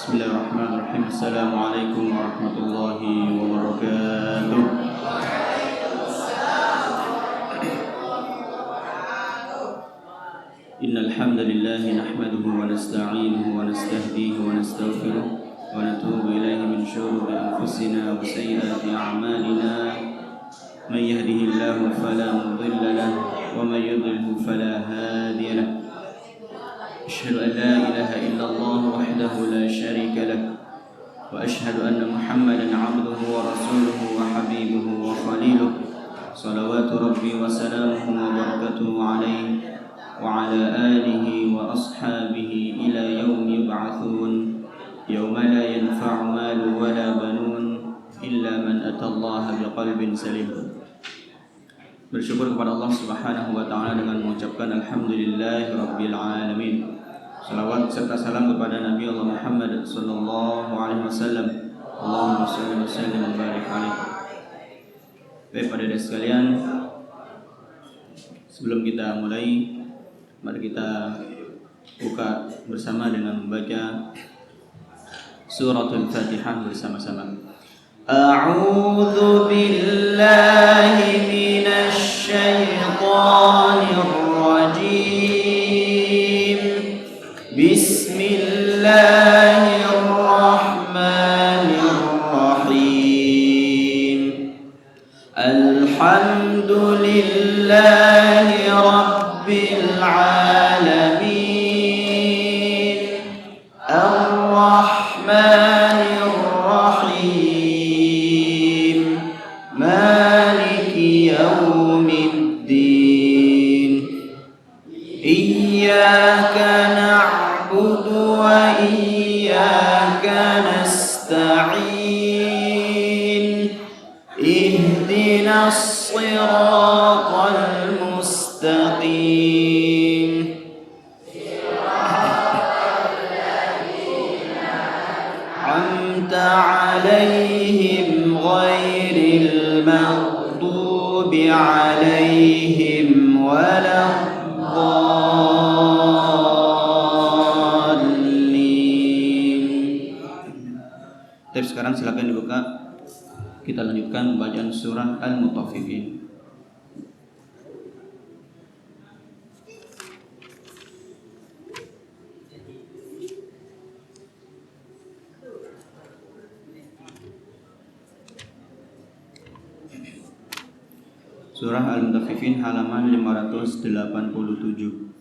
Bismillahirrahmanirrahim. Assalamualaikum warahmatullahi wabarakatuh. Innal hamdalillah nahmaduhu wa nasta'inuhu wa nastahdihi wa nastaghfiruh wa natubu ilayhi min shururi anfusina wa sayyiati a'malina. May yahdihillahu fala mudilla lahu wa may yudlil fala hadiya lahu. أشهد أن لا إله إلا الله وحده لا شريك له وأشهد أن محمدا عبده ورسوله وحبيبه وخليله صلوات ربي وسلامه وبركاته عليه وعلى آله وأصحابه إلى يوم يبعثون يوم لا ينفع مال ولا بنون إلا من أتى الله بقلب سليم. Bersyukur kepada Allah Subhanahu wa taala dengan mengucapkan alhamdulillahirabbil alamin. Salawat serta salam kepada Nabi Allah Muhammad sallallahu alaihi wasallam. Allahumma shalli wa sallim wa barik alaihi. Baik, pada saudara sekalian, sebelum kita mulai, mari kita buka bersama dengan membaca suratul Fatihah bersama-sama. A'udzu billahi minasy syaithanir rajim. Bismillahirrahmanirrahim. Alhamdulillahi rabbil alamin. Ar-Rahmanir Rahim. Maliki yaumiddin. Iyyaka na'budu wa iyyaka nasta'in. Ihdinas siratal mustaqim. An'amta 'alaihim ghairil maghdubi 'alaihim waladdallin. Tapi sekarang silakan dibuka. Kita lanjutkan bacaan surah Al-Mutaffifin. Surah Al-Mutaffifin halaman 587.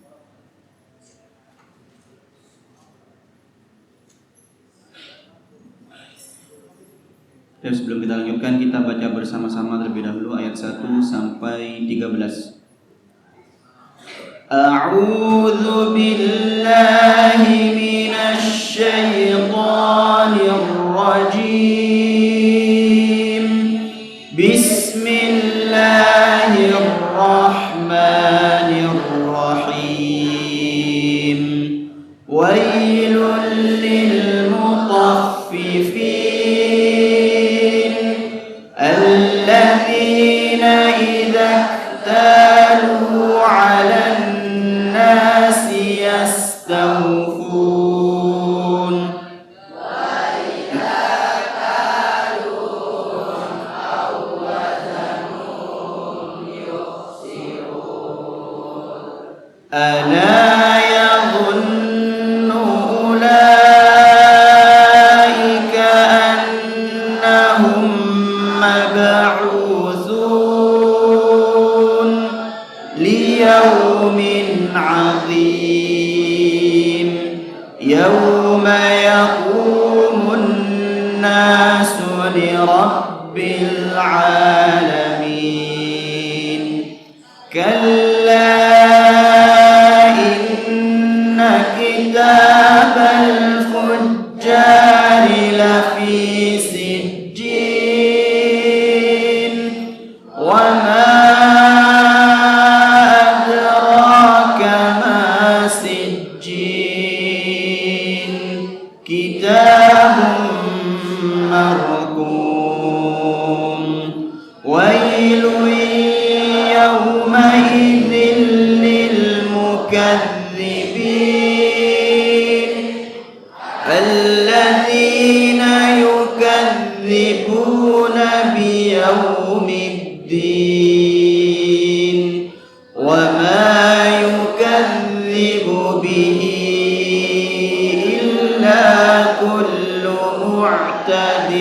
Dan sebelum kita lanjutkan, kita baca bersama-sama terlebih dahulu ayat 1 sampai 13. A'udzu billahi minasy syaithanir rajim. Bismillahirrahmanirrahim. Wailul lil mutaffifin alladzina idza iktalu 'alan nasi yastawfun. ألا يظن أولئك أنهم مبعوثون ليوم عظيم يوم يقوم الناس لرب العالمين. كلا كتاب الفجار لفي سجين وما أدراك ما سجين كتاب مرقوم. ويل يومئذ للمكذبين الذين الذين يكذبون بيوم الدين وما يكذب به إلا كل معتد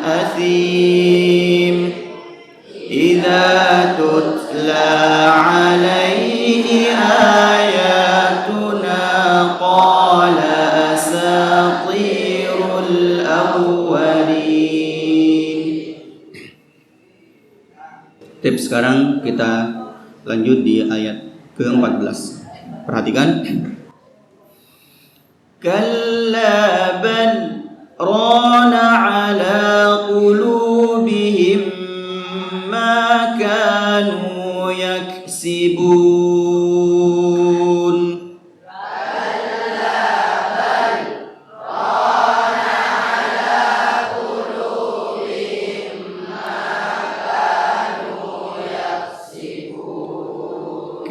أثيم إذا تتلى عليه آياتنا قال أساطير الأولين. Tips sekarang kita lanjut di ayat ke-14. Perhatikan. Kalla bal rana ala qulubihim ma kanu yaksibun.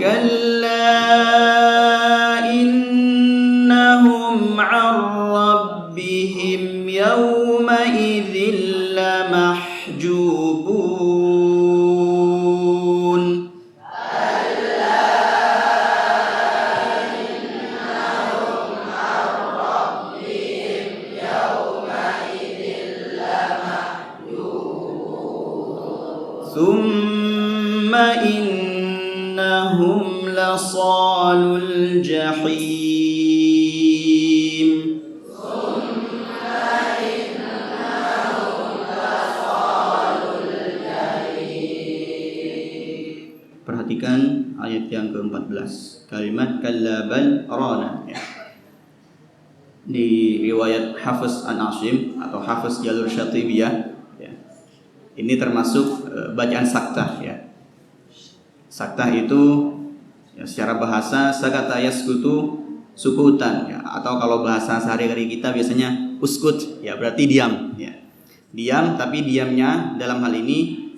كلا إنهم عن ربهم يومئذ لمحجوبون. ثم إنهم لصال الجحيم. Perhatikan ayat yang ke-14. Kalimat kalla bal rana ya. Di riwayat Hafiz an Asim atau Hafiz Jalur Syatibiyah ya. Ini termasuk bacaan saktah ya. Saktah itu ya, secara bahasa sakata yaskutu sukutan ya, atau kalau bahasa sehari-hari kita biasanya uskut ya, berarti diam ya. Diam, tapi diamnya dalam hal ini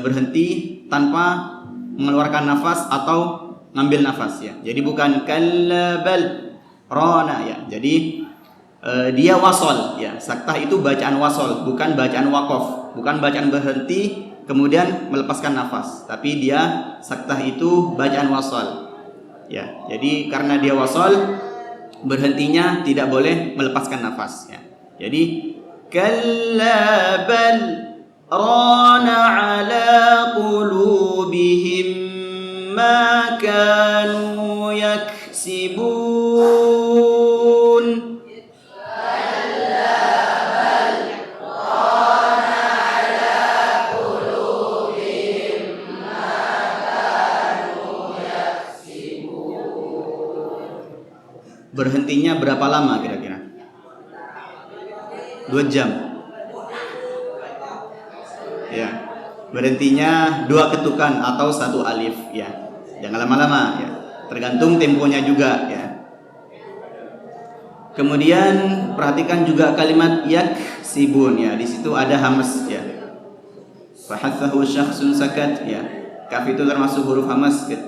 berhenti tanpa mengeluarkan nafas atau ngambil nafas ya. Jadi bukan kalla bal rana ya. Jadi dia wasol ya. Saktah itu bacaan wasol, bukan bacaan waqaf, bukan bacaan berhenti kemudian melepaskan nafas, tapi dia saktah itu bacaan wasol ya. Jadi karena dia wasol, berhentinya tidak boleh melepaskan nafas ya. Jadi kalla bal rana ala qulubihim ma kanu yaksibun. Berhentinya berapa lama kira-kira? 2 jam. Ya. Berhentinya 2 ketukan atau 1 alif ya. Jangan lama-lama ya. Tergantung temponya juga ya. Kemudian perhatikan juga kalimat yaksibun ya. Di situ ada hamas ya. Fahathahu syakhsun sakat ya. Kaf itu termasuk huruf hamas gitu.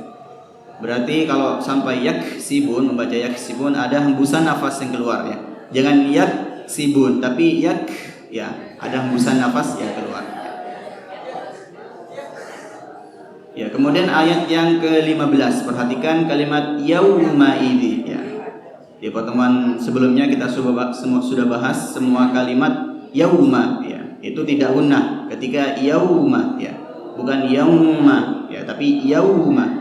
Berarti kalau sampai yaksibun, membaca yaksibun ada hembusan nafas yang keluar ya. Jangan yaksibun, tapi yak ya, ada hembusan nafas yang keluar. Ya, kemudian ayat yang ke-15, perhatikan kalimat yauma idzi ya. Di pertemuan sebelumnya kita sudah bahas semua kalimat yauma ya. Itu tidak gunnah ketika yauma ya. Bukan yauma ya, tapi yauma.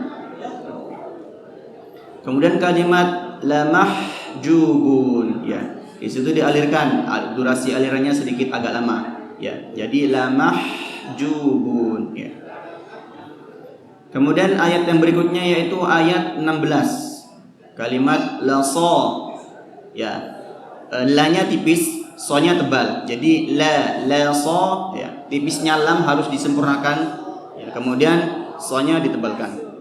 Kemudian kalimat lamahjubun ya. Di situ dialirkan, durasi alirannya sedikit agak lama ya. Jadi lamahjubun ya. Kemudian ayat yang berikutnya yaitu ayat 16. Kalimat lasa ya. La-nya tipis, so-nya tebal. Jadi la-so ya. Tipisnya lam harus disempurnakan ya. Kemudian so-nya ditebalkan.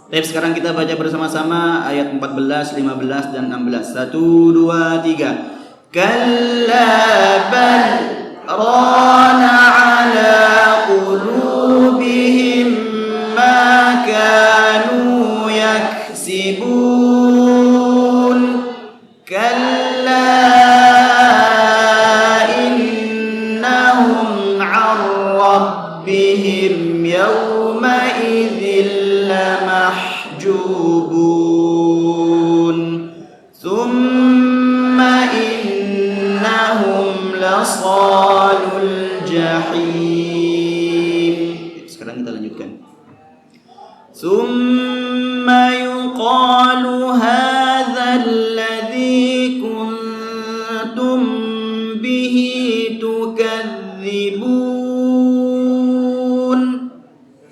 Baik, sekarang kita baca bersama-sama ayat 14, 15 dan 16. 1 2 3. Kalla bal rana ala qulubihim ma kanu yaksibun. Kalla innahum 'an rabbihim yawma idzin lamahjubun thumma innahum lasalul jahim. Sekarang kita lanjutkan. Thumma yuqalu hadzal ladzi kuntum bihi tukadzibun.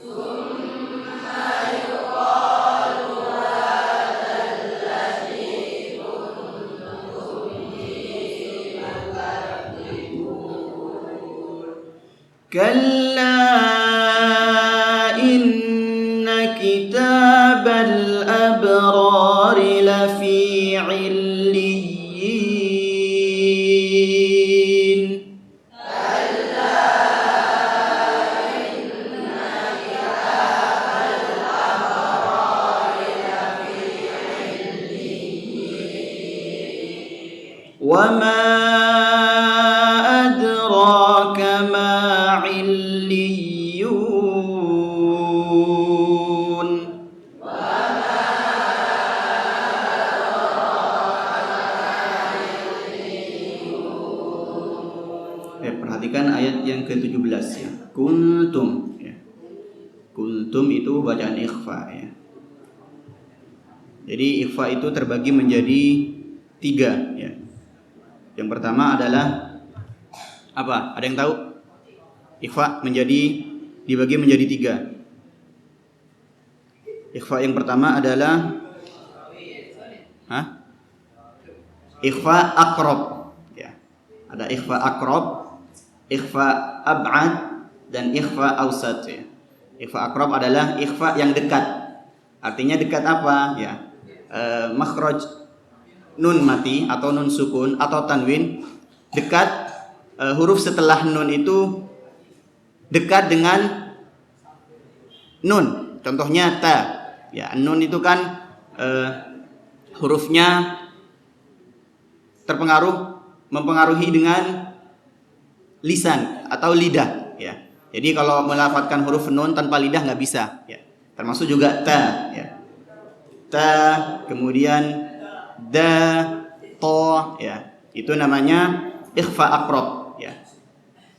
Thumma yuqalu hadzal ladzi kuntum bihi tukadzibun. Kalla kitabal abrari lafi 'illiyin. Kalla inna kitabal abrari lafi 'illiyin. Wa ma adraka ma 'illiyun. Perhatikan ayat yang ke-17 ya. Kuntum ya. Kuntum itu bacaan ikhfa ya. Jadi ikhfa itu terbagi menjadi 3 ya. Yang pertama adalah apa? Ada yang tahu? Ikhfa dibagi menjadi 3. Ikhfa yang pertama adalah ikhfa aqrab ya. Ada ikhfa aqrab, ikhfa ab'ad, dan ikhfa awsat ya. Ikhfa aqrab adalah ikhfa yang dekat. Artinya dekat apa ya? Makhraj nun mati atau nun sukun atau tanwin dekat, huruf setelah nun itu dekat dengan nun. Contohnya ta ya, nun itu kan hurufnya mempengaruhi dengan lisan atau lidah ya. Jadi kalau melafadzkan huruf nun tanpa lidah nggak bisa ya. Termasuk juga ta ya. Ta, kemudian da, to ya. Itu namanya ikhfa aqrab ya.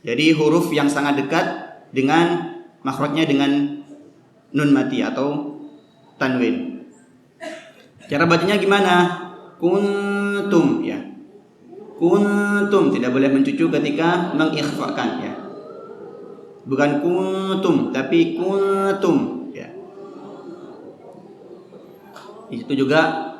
Jadi huruf yang sangat dekat dengan makhrajnya dengan nun mati atau tanwin. Cara bacanya gimana? Kuntum ya. Kuntum, tidak boleh mencucu ketika mengikhfakan ya. Bukan kuntum tapi kuntum ya. Itu juga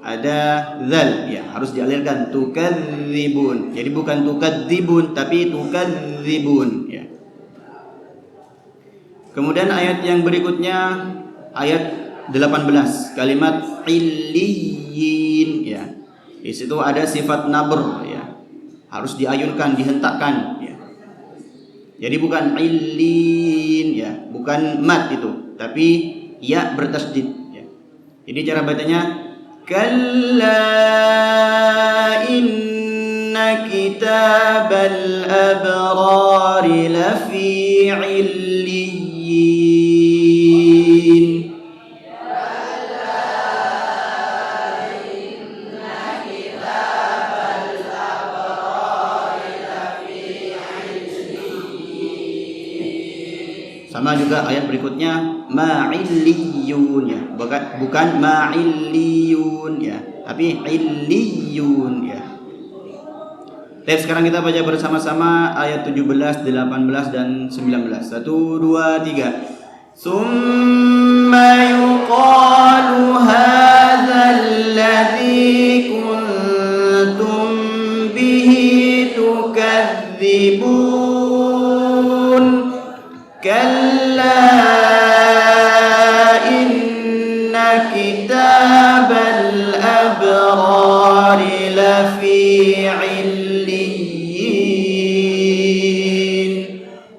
ada zal ya, harus dialirkan tukadzibun. Jadi bukan tukadzibun tapi tukadzibun ya. Kemudian ayat yang berikutnya ayat 18, kalimat illiyin ya. Di situ ada sifat nabr ya. Harus diayunkan, dihentakkan ya. Jadi bukan illin ya, bukan mat itu, tapi ya bertasydid ya. Jadi cara bacanya kalla inna kitabal abrari lafi 'illiyin. Sama juga ayat berikutnya ma'illiyun ya. Bukan ma'illiyun ya, tapi illiyun ya. Baik, sekarang kita baca bersama-sama ayat 17, 18 dan 19. 1 2 3. Summa yuqalu hadzal ladzi kuntum bihi tukadzibun. Kalla inna kitabal abrari lafi 'illiyin.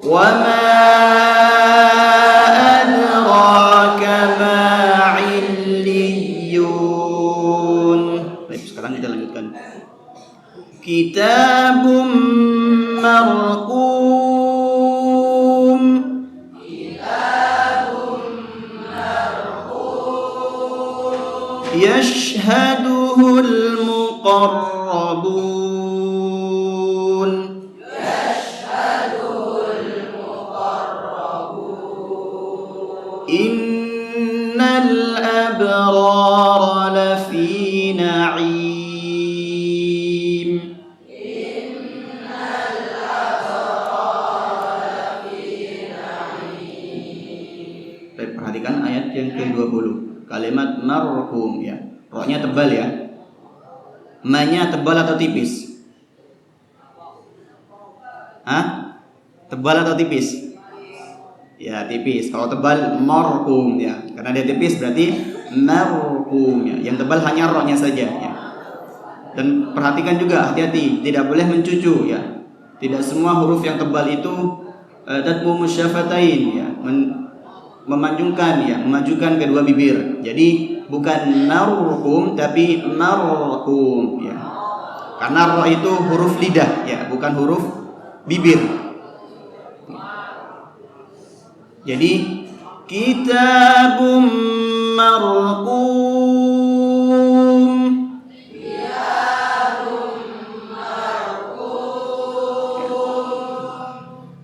Wa ma adraka ma 'illiyun. Baik, sekarang kita lanjutkan. Kitabum marqum. Yashhaduhul muqarrabun. Innal abrara lafi na'im. Perhatikan ayat yang ke-20. Kalimat marhum ya. Rohnya tebal ya. Ma-nya tebal atau tipis? Hah? Tebal atau tipis? Ya, tipis. Kalau tebal marhum ya. Karena dia tipis berarti marhum ya. Yang tebal hanya rohnya saja ya. Dan perhatikan juga, hati-hati, tidak boleh mencucu ya. Tidak semua huruf yang tebal itu tatmu musyafatain ya. Memanjungkan ya, memajukan kedua bibir. Jadi bukan marhum tapi marhum ya. Karena ra itu huruf lidah ya, bukan huruf bibir. Jadi kitabum marqum.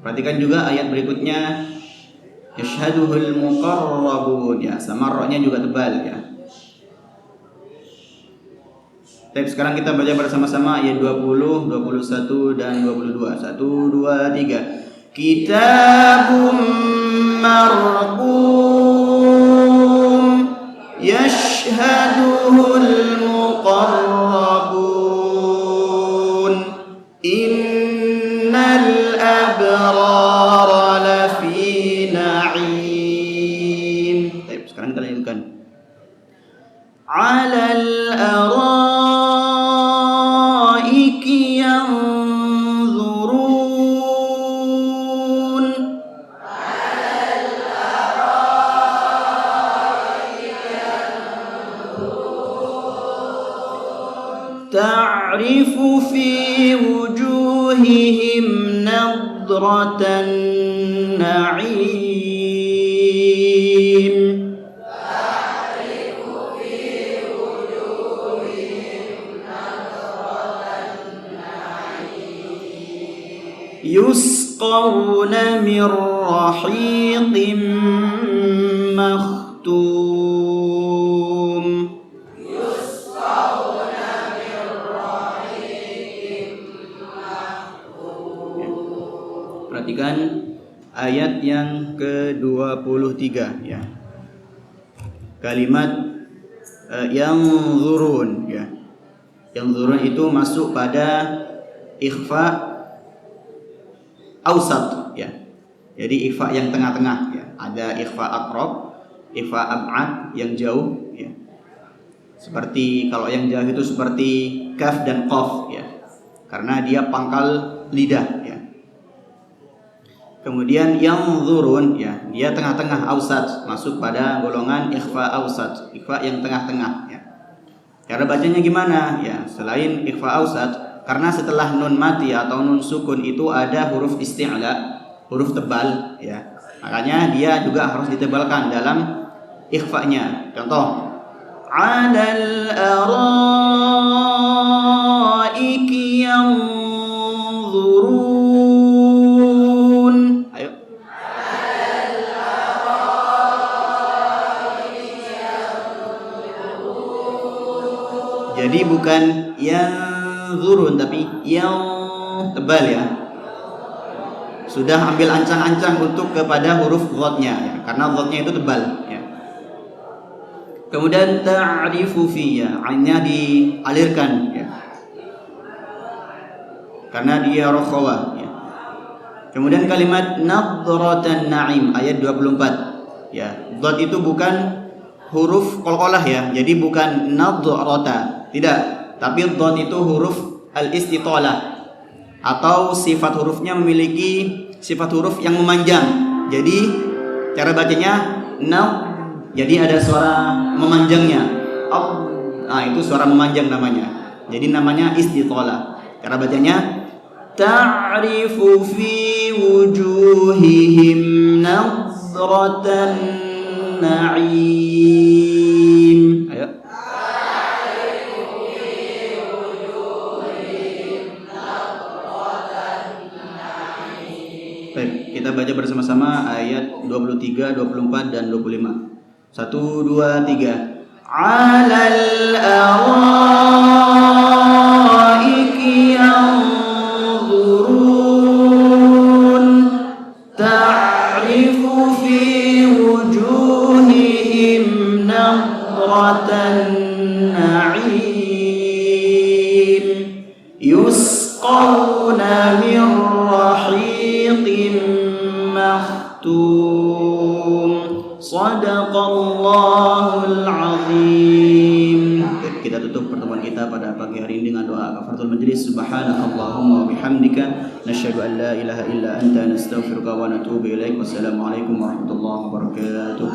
Perhatikan juga ayat berikutnya. Yashhaduhul muqarrabun ya, sama ra-nya juga tebal ya. Baik, sekarang kita baca bersama-sama ayat 20, 21 dan 22. 1 2 3. Kitabum marqum yashhaduhul muqarrabun innal abrara lafi na'im. Baik, sekarang kita lanjutkan. 'Alal araiki yanzurun. Ta'rifu fi wujuhihim nadratan na'im. Yusqawna min rahiqin makhtum. Perhatikan ayat yang ke-23 ya. Kalimat yang zurun ya. Yang zurun itu masuk pada ikhfa ausat ya. Jadi ikhfa yang tengah-tengah ya. Ada ikhfa aqrab, ikhfa ab'ad yang jauh ya. Seperti kalau yang jauh itu seperti kaf dan qaf ya. Karena dia pangkal lidah ya. Kemudian yang zurun ya, dia tengah-tengah ausat, masuk pada golongan ikhfa ausat, ikhfa yang tengah-tengah ya. Cara bacanya gimana ya? Selain ikhfa ausat, karena setelah nun mati atau nun sukun itu ada huruf isti'la, huruf tebal ya. Makanya dia juga harus ditebalkan dalam ikhfa-nya. Contoh, 'alal araiki yanzurun. Ayo. Jadi bukan yang zurun tapi yang tebal ya. Sudah ambil ancang-ancang untuk kepada huruf dhatnya ya, karena dhatnya itu tebal ya. Kemudian ta'rifu fiyya, ainnya dialirkan ya. Karena dia rakhawah ya. Kemudian kalimat nadratan na'im ayat 24 ya. Dhat itu bukan huruf qalqalah ya. Jadi bukan nadrata, tidak. Tapi dhat itu huruf al-istitalah atau sifat hurufnya memiliki sifat huruf yang memanjang. Jadi cara bacanya jadi ada suara memanjangnya. Nah, itu suara memanjang namanya. Jadi namanya istitalah. Karena bacanya ta'rifu fi wujuhihim nadratan na'im. Ayo. Baik, kita baca bersama-sama ayat 23, 24 dan 25. 1 2 3. Alal araiki yanzurun ta'rifu fi wujuhihim nadratan na'im yusqawna min rahiqin makhtum. Sadaqallahul azim. Kita tutup pertemuan kita pada pagi hari ini dengan doa kafaratul majlis. Subhanakallahumma wa bihamdika nasyhadu an la ilaha illa anta nastaghfiruka wa natubu ilaik. Wassalamualaikum warahmatullahi wabarakatuh.